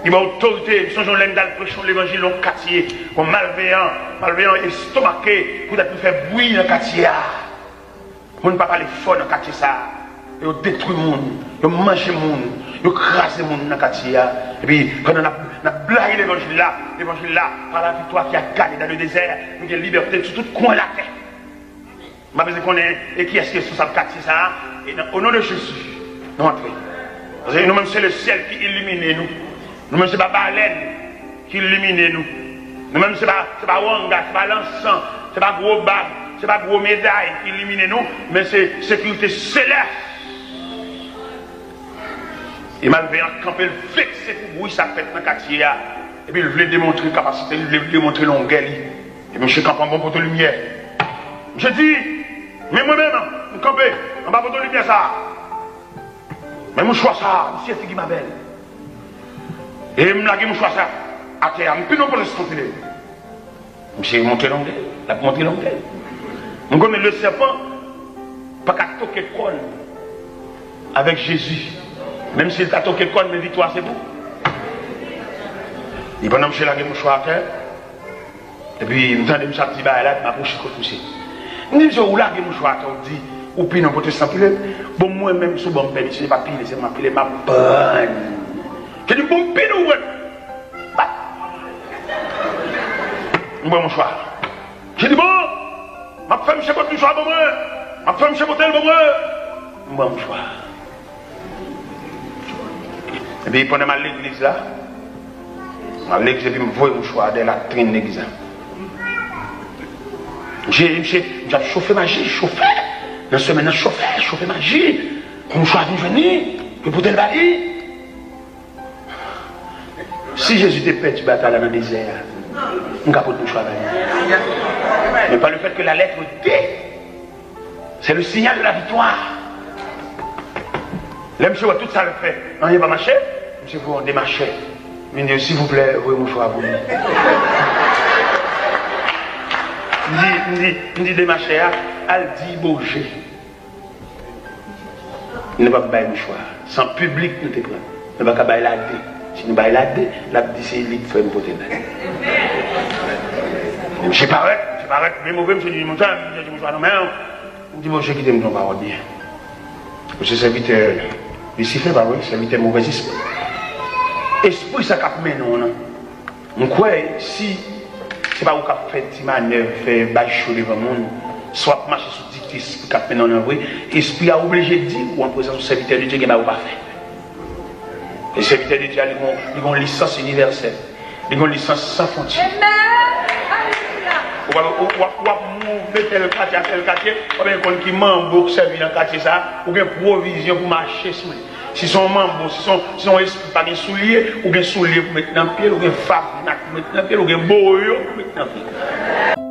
Il m'a autorité, son jour l'un d'aller prêcher l'évangile dans le quartier, comme malveillant estomaqué, pour faire bruit dans le quartier. On ne peut pas parler fort dans le quartier ça. Ils détruisent le monde, ils mangent le monde, ils crasent le monde dans le quartier. Et puis, quand on a blagué l'évangile là, par la victoire qui a gagné dans le désert, nous avons liberté sur tout coin de la terre. Je vais besoin qu'on ait, et qui est-ce qui est responsable de quartier ça? Et au nom de Jésus, nous entrons. Parce que nous-mêmes, c'est le ciel qui illumine nous. Nous-mêmes, c'est pas baleine qui illumine nous. Nous-mêmes, c'est pas Wanga, c'est pas l'encens, c'est pas gros bague, c'est pas gros médaille qui illumine nous, mais c'est sécurité céleste. Il m'a levé en camp, il vexé pour bruit sa fête dans le quartier. Et puis il voulait démontrer la capacité, il voulait démontrer longueur. Et puis je campe en bon pour de lumière. Je dis, mais moi-même, je campe en bas pour de lumière ça. Mais mon choix ça, c'est ce qui m'appelle. Et je me lage mon choix ça à terre. Je ne peux pas le sentir. Je suis monté longueur, la monté longueur. Je connais le serpent, pas qu'à toquer col avec Jésus. Même s'il t'a toqué col, mais victoire c'est pour. Il pendant que je lage mon choix à terre. Et puis, je me tendais un petit bail là, je m'approche de pousser. Je me dis, où lage mon choix à terre, je dis, ou puis non, pour te sentir. Bon, moi-même, sous bon père, je ne pas piler, c'est ma pile, ma bonne. Je dis, bon pile ou ouais. Je bois mon choix. Je dis, bon, ma femme, je sais pas tout choix pour moi. Ma femme, je sais pas tel pour moi. Je bois mon choix. Et puis, pendant ma l'église là, à l'église, je me vois mon choix de la traîne de l'église. J'ai chauffé ma vie, chauffé. Dans ce semaine, chauffé ma vie. Mon choix de venir, que pour tel bali. Si Jésus te pète, tu bats dans le désert, on capote mon choix. Mais pas le fait que la lettre D, c'est le signal de la victoire. Là, monsieur, tout ça le fait. On n'y a pas marché. Monsieur, vous, on démarche. Il me dit, s'il vous plaît, voyez mon choix à vous. Il me dit, démarcher, elle dit, bouger. Il ne va pas bailler le choix. Sans public, nous te prenons. Il ne va pas bailler la dé. Si nous baillons la dé, la dé, c'est libre, il faut me porter là. Je paraît, mais mauvais, je dis, mon choix, je dis, mon choix, non, mais on dit, bon, je quitte mon parole bien. Parce que serviteur, ici, fait pas, oui, serviteur mauvais esprit. Esprit, ça cap maintenant, non? On croit, si c'est pas vous qui faites des manœuvres, fait bâcher devant le monde, soit marcher sur dictis pour cap maintenant, oui, esprit a obligé de dire, ou en présence du serviteur de Dieu, qu'il n'a pas fait. Les serviteurs de Dieu, ils ont une licence universelle, ils ont une licence sans frontières. Ou mettre tel quartier, ou bien quelqu'un qui membre pour servir dans le quartier, ou bien provision pour marcher sur lui. Si son membre, si son esprit pas de soulier, ou bien soulier pour mettre dans le pied, ou bien femme pour mettre dans le pied, ou bien boyo pour mettre dans le pied.